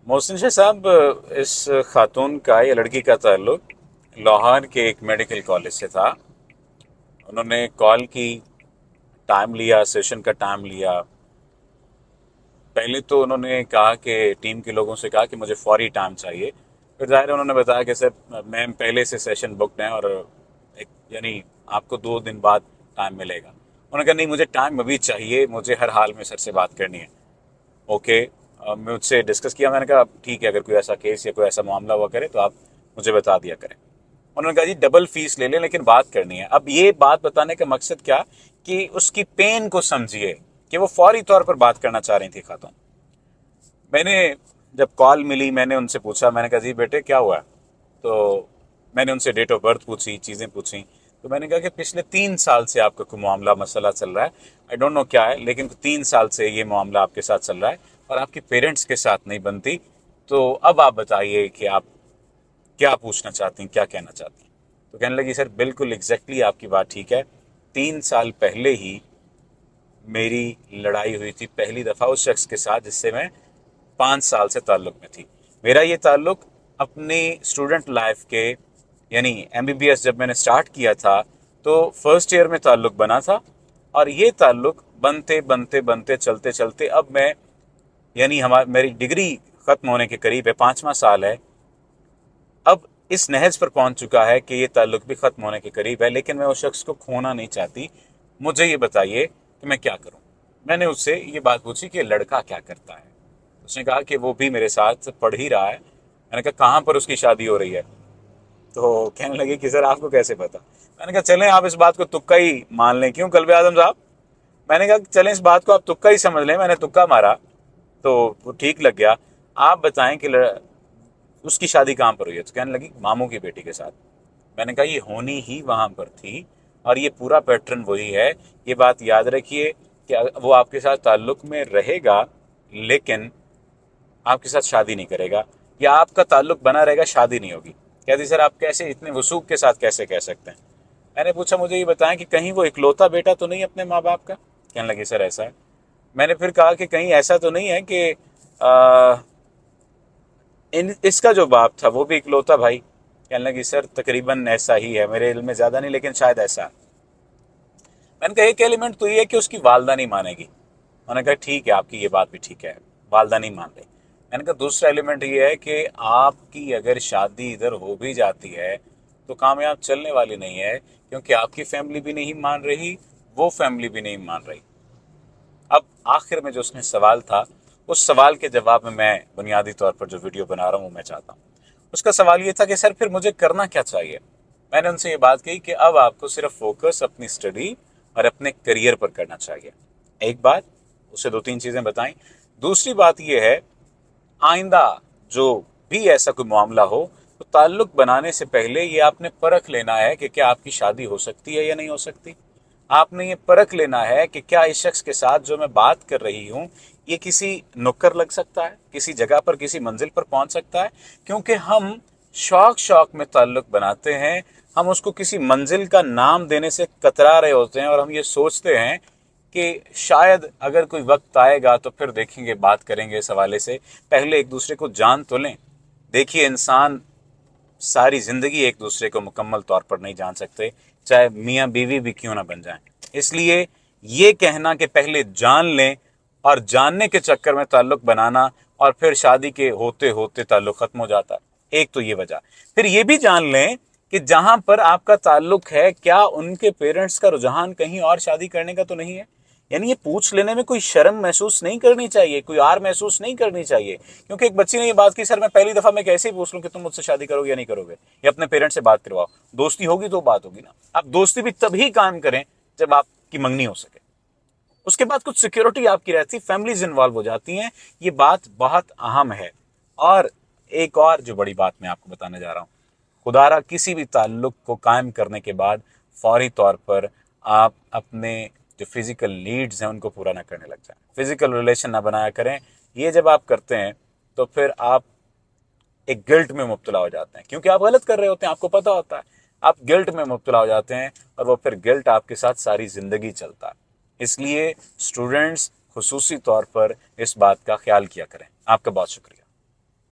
मोहसिन शाह साहब, इस खातून का या लड़की का ताल्लुक लाहौर के एक मेडिकल कॉलेज से था। उन्होंने कॉल की, टाइम लिया, सेशन का टाइम लिया। पहले तो उन्होंने कहा कि टीम के लोगों से कहा कि मुझे फौरी टाइम चाहिए। फिर ज़ाहिर है उन्होंने बताया कि सर मैम पहले से सेशन बुकड हैं और एक यानी आपको 2 दिन बाद टाइम मिलेगा। उन्होंने कहा नहीं, मुझे टाइम अभी चाहिए, मुझे हर हाल में सर से बात करनी है। ओके। मुझसे डिस्कस किया। मैंने कहा ठीक है, अगर कोई ऐसा केस या कोई ऐसा मामला हुआ करे तो आप मुझे बता दिया करें। उन्होंने कहा जी डबल फीस ले लें लेकिन बात करनी है। अब ये बात बताने का मकसद क्या कि उसकी पेन को समझिए कि वो फौरी तौर पर बात करना चाह रही थी खातून। मैंने जब कॉल मिली मैंने उनसे पूछा, मैंने कहा जी बेटे क्या हुआ। तो मैंने उनसे डेट ऑफ बर्थ पूछी, चीज़ें पूछी। तो मैंने कहा कि पिछले 3 साल से आपका कोई मामला मसला चल रहा है, आई डोंट नो क्या है, लेकिन 3 साल से ये मामला आपके साथ चल रहा है और आपके पेरेंट्स के साथ नहीं बनती। तो अब आप बताइए कि आप क्या पूछना चाहती हैं, क्या कहना चाहती हैं। तो कहने लगी सर बिल्कुल एग्जैक्टली आपकी बात ठीक है। 3 साल पहले ही मेरी लड़ाई हुई थी पहली दफ़ा उस शख्स के साथ जिससे मैं 5 साल से ताल्लुक़ में थी। मेरा ये ताल्लुक़ अपनी स्टूडेंट लाइफ के यानी एमबीबीएस जब मैंने स्टार्ट किया था तो फर्स्ट ईयर में ताल्लुक़ बना था और ये ताल्लुक़ बनते बनते बनते चलते चलते अब मैं यानी मेरी डिग्री ख़त्म होने के करीब है, 5वां साल है। अब इस नहज पर पहुंच चुका है कि ये ताल्लुक़ भी ख़त्म होने के करीब है, लेकिन मैं उस शख्स को खोना नहीं चाहती। मुझे ये बताइए कि मैं क्या करूं। मैंने उससे ये बात पूछी कि लड़का क्या करता है। उसने कहा कि वो भी मेरे साथ पढ़ ही रहा है। मैंने कहा कहाँ पर उसकी शादी हो रही है। तो कहने लगे कि सर आपको कैसे पता। मैंने कहा चलें आप इस बात को तुक्का ही मान लें। क्यों कल्बे आजम साहब। मैंने कहा चलें इस बात को आप तुक्का ही समझ लें। मैंने तुक्का मारा तो वो ठीक लग गया। आप बताएं कि उसकी शादी कहाँ पर हुई है। तो कहने लगी मामू की बेटी के साथ। मैंने कहा ये होनी ही वहां पर थी और ये पूरा पैटर्न वही है। ये बात याद रखिए कि वो आपके साथ ताल्लुक में रहेगा लेकिन आपके साथ शादी नहीं करेगा, या आपका ताल्लुक बना रहेगा, शादी नहीं होगी। कहती सर आप कैसे इतने वसूख के साथ कैसे कह सकते हैं। मैंने पूछा मुझे ये बताएं कि कहीं वो इकलौता बेटा तो नहीं अपने माँ बाप का। कहने लगी सर ऐसा है। मैंने फिर कहा कि कहीं ऐसा तो नहीं है कि इसका जो बाप था वो भी इकलौता भाई। कहने लगी सर तकरीबन ऐसा ही है, मेरे इल्म में ज़्यादा नहीं लेकिन शायद ऐसा है। मैंने कहा एक एलिमेंट तो ये है कि उसकी वालदा नहीं मानेगी। उन्होंने कहा ठीक है आपकी ये बात भी ठीक है, वालदा नहीं मान रही। मैंने कहा दूसरा एलिमेंट ये है कि आपकी अगर शादी इधर हो भी जाती है तो कामयाब चलने वाली नहीं है, क्योंकि आपकी फैमिली भी नहीं मान रही, वो फैमिली भी नहीं मान रही। अब आखिर में जो उसने सवाल था, उस सवाल के जवाब में मैं बुनियादी तौर पर जो वीडियो बना रहा हूँ वो मैं चाहता हूँ। उसका सवाल ये था कि सर फिर मुझे करना क्या चाहिए। मैंने उनसे ये बात कही कि अब आपको सिर्फ फोकस अपनी स्टडी और अपने करियर पर करना चाहिए। एक बात, उसे 2-3 चीज़ें बताई। दूसरी बात यह है आइंदा जो भी ऐसा कोई मामला हो तो ताल्लुक बनाने से पहले ये आपने परख लेना है कि क्या आपकी शादी हो सकती है या नहीं हो सकती। आपने ये परख लेना है कि क्या इस शख्स के साथ जो मैं बात कर रही हूँ ये किसी नुक्कर लग सकता है, किसी जगह पर, किसी मंजिल पर पहुंच सकता है। क्योंकि हम शौक शौक में ताल्लुक बनाते हैं, हम उसको किसी मंजिल का नाम देने से कतरा रहे होते हैं और हम ये सोचते हैं कि शायद अगर कोई वक्त आएगा तो फिर देखेंगे, बात करेंगे इस हवाले से। पहले एक दूसरे को जान तो लें। देखिए इंसान सारी जिंदगी एक दूसरे को मुकम्मल तौर पर नहीं जान सकते, चाहे मियाँ बीवी भी क्यों ना बन जाएं। इसलिए ये कहना कि पहले जान लें और जानने के चक्कर में ताल्लुक बनाना और फिर शादी के होते होते ताल्लुक खत्म हो जाता है, एक तो ये वजह। फिर ये भी जान लें कि जहां पर आपका ताल्लुक है क्या उनके पेरेंट्स का रुझान कहीं और शादी करने का तो नहीं है। यानी ये पूछ लेने में कोई शर्म महसूस नहीं करनी चाहिए, कोई आर महसूस नहीं करनी चाहिए। क्योंकि एक बच्ची ने ये बात की सर मैं पहली दफा मैं कैसे ही पूछ लूं कि तुम मुझसे शादी करोगे या नहीं करोगे, या अपने पेरेंट्स से बात करवाओ। दोस्ती होगी तो बात होगी ना। आप दोस्ती भी तभी काम करें जब आपकी मंगनी हो सके। उसके बाद कुछ सिक्योरिटी आपकी रहती, फैमिलीज इन्वॉल्व हो जाती हैं। ये बात बहुत अहम है। और एक और जो बड़ी बात मैं आपको बताने जा रहा हूं, खुदारा किसी भी ताल्लुक को कायम करने के बाद फौरी तौर पर आप अपने जो फिजिकल नीड्स हैं उनको पूरा ना करने लग जाएं, फिजिकल रिलेशन ना बनाया करें। ये जब आप करते हैं तो फिर आप एक गिल्ट में मुब्तला हो जाते हैं, क्योंकि आप गलत कर रहे होते हैं, आपको पता होता है। आप गिल्ट में मुब्तला हो जाते हैं और वो फिर गिल्ट आपके साथ सारी ज़िंदगी चलता है। इसलिए स्टूडेंट्स खुसूसी तौर पर इस बात का ख्याल किया करें। आपका बहुत शुक्रिया।